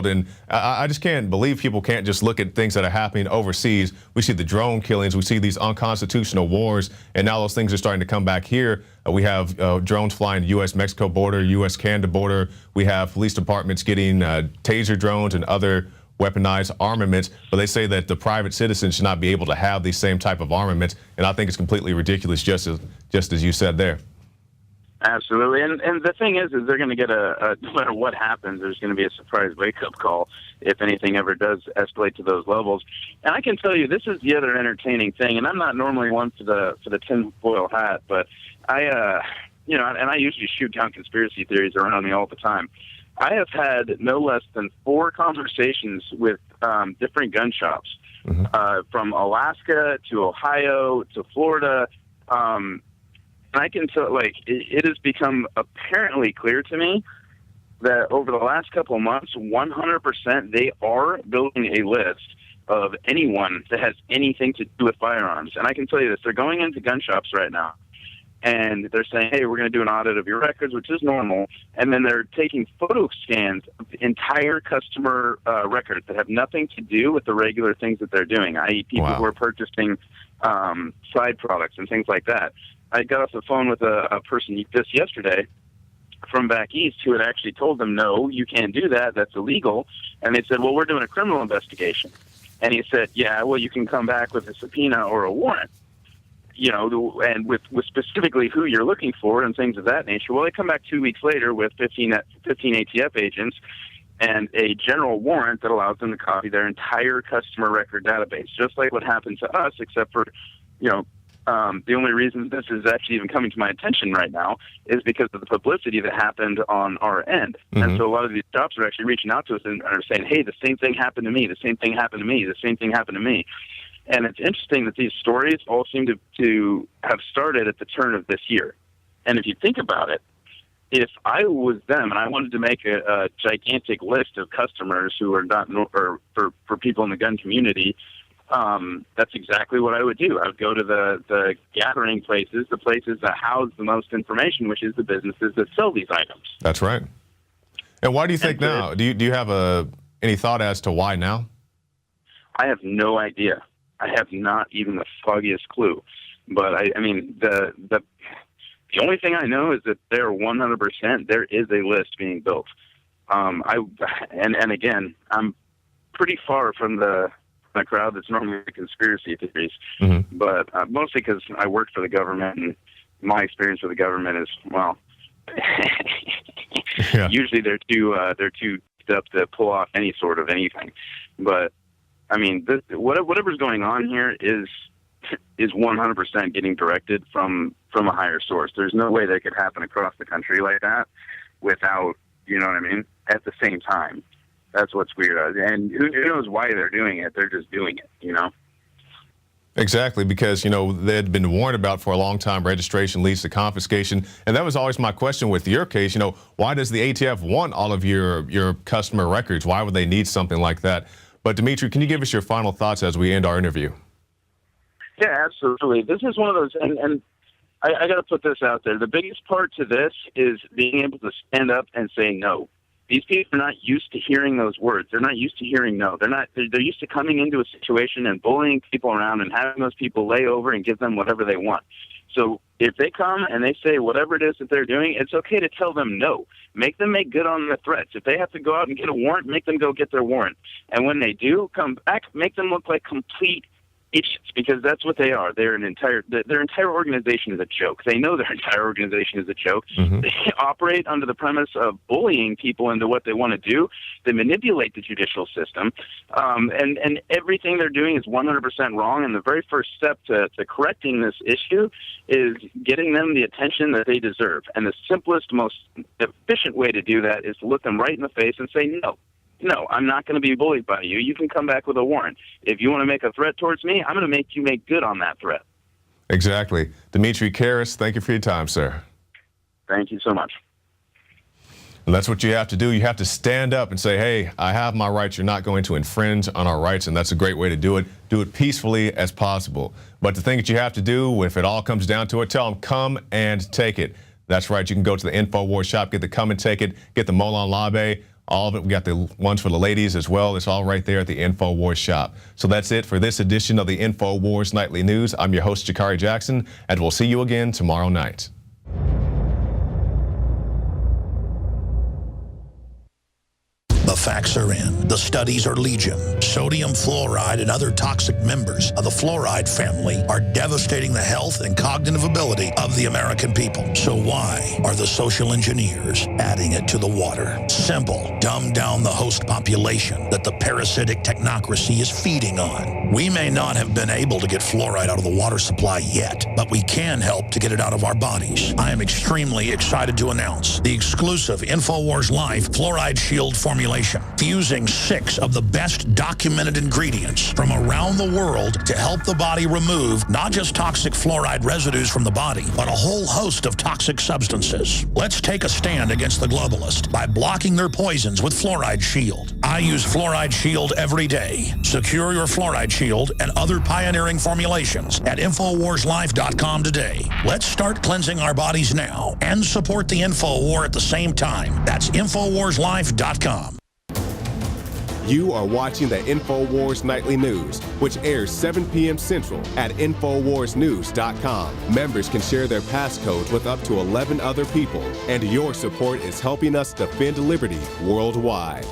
And I just can't believe people can't just look at things that are happening overseas. We see the drone killings, we see these unconstitutional wars, and now those things are starting to come back here. We have drones flying the U.S.-Mexico border, U.S.-Canada border. We have police departments getting taser drones and other weaponized armaments, but they say that the private citizens should not be able to have these same type of armaments, and I think it's completely ridiculous, just as you said there. Absolutely, and the thing is they're going to get no matter what happens, there's going to be a surprise wake-up call if anything ever does escalate to those levels. And I can tell you, this is the other entertaining thing, and I'm not normally one for the tinfoil hat, but I usually shoot down conspiracy theories around me all the time. I have had no less than 4 conversations with different gun shops, from Alaska to Ohio to Florida. I can tell, it has become apparently clear to me that over the last couple of months, 100% they are building a list of anyone that has anything to do with firearms. And I can tell you this, they're going into gun shops right now, and they're saying, hey, we're going to do an audit of your records, which is normal, and then they're taking photo scans of the entire customer records that have nothing to do with the regular things that they're doing, i.e. people who are purchasing side products and things like that. I got off the phone with a person just yesterday from back east who had actually told them, no, you can't do that. That's illegal. And they said, well, we're doing a criminal investigation. And he said, yeah, well, you can come back with a subpoena or a warrant, and with specifically who you're looking for and things of that nature. Well, they come back 2 weeks later with 15 ATF agents and a general warrant that allows them to copy their entire customer record database, just like what happened to us, except for, the only reason this is actually even coming to my attention right now is because of the publicity that happened on our end. And so a lot of these shops are actually reaching out to us and are saying, hey, the same thing happened to me, the same thing happened to me, the same thing happened to me. And it's interesting that these stories all seem to have started at the turn of this year. And if you think about it, if I was them and I wanted to make a gigantic list of customers who are not, or for people in the gun community, that's exactly what I would do. I would go to the gathering places, the places that house the most information, which is the businesses that sell these items. That's right. And why do you think now? Do you have any thought as to why now? I have no idea. I have not even the foggiest clue. But I mean, the only thing I know is that there 100% there is a list being built. And again, I'm pretty far from the crowd that's normally conspiracy theories, but mostly because I work for the government, and my experience with the government is, well, usually they're too up to pull off any sort of anything. But I mean, whatever's going on here is 100% getting directed from a higher source. There's no way that could happen across the country like that without, you know what I mean, at the same time. That's what's weird. And who knows why they're doing it? They're just doing it, Exactly, because, they'd been warned about for a long time registration leads to confiscation. And that was always my question with your case. Why does the ATF want all of your customer records? Why would they need something like that? But Dimitri, can you give us your final thoughts as we end our interview? Yeah, absolutely. This is one of those, and I got to put this out there. The biggest part to this is being able to stand up and say no. These people are not used to hearing those words. They're not used to hearing no. They're used to coming into a situation and bullying people around and having those people lay over and give them whatever they want. So if they come and they say whatever it is that they're doing, it's okay to tell them no. Make them make good on their threats. If they have to go out and get a warrant, make them go get their warrant. And when they do come back, make them look like complete idiots, because that's what they are. Their entire organization is a joke. They know their entire organization is a joke. They operate under the premise of bullying people into what they want to do. They manipulate the judicial system, and everything they're doing is 100% wrong. And the very first step to correcting this issue is getting them the attention that they deserve. And the simplest, most efficient way to do that is to look them right in the face and say no. No, I'm not going to be bullied by you. You can come back with a warrant. If you want to make a threat towards me, I'm going to make you make good on that threat. Exactly. Dimitri Karas, thank you for your time, sir. Thank you so much. And that's what you have to do. You have to stand up and say, hey, I have my rights. You're not going to infringe on our rights, and that's a great way to do it. Do it peacefully as possible. But the thing that you have to do, if it all comes down to it, tell them, come and take it. That's right. You can go to the INFOWARS shop, get the come and take it, get the Molon Labe. All of it. We got the ones for the ladies as well. It's all right there at the InfoWars shop. So that's it for this edition of the InfoWars Nightly News. I'm your host, Jakari Jackson, and we'll see you again tomorrow night. The facts are in. The studies are legion. Sodium fluoride and other toxic members of the fluoride family are devastating the health and cognitive ability of the American people. So why are the social engineers adding it to the water? Simple. Dumb down the host population that the parasitic technocracy is feeding on. We may not have been able to get fluoride out of the water supply yet, but we can help to get it out of our bodies. I am extremely excited to announce the exclusive InfoWars Life Fluoride Shield formulation, fusing 6 of the best documented ingredients from around the world to help the body remove not just toxic fluoride residues from the body, but a whole host of toxic substances. Let's take a stand against the globalists by blocking their poisons with Fluoride Shield. I use Fluoride Shield every day. Secure your Fluoride Shield and other pioneering formulations at InfoWarsLife.com today. Let's start cleansing our bodies now and support the InfoWar at the same time. That's InfoWarsLife.com. You are watching the InfoWars Nightly News, which airs 7 p.m. Central at InfoWarsNews.com. Members can share their passcodes with up to 11 other people, and your support is helping us defend liberty worldwide.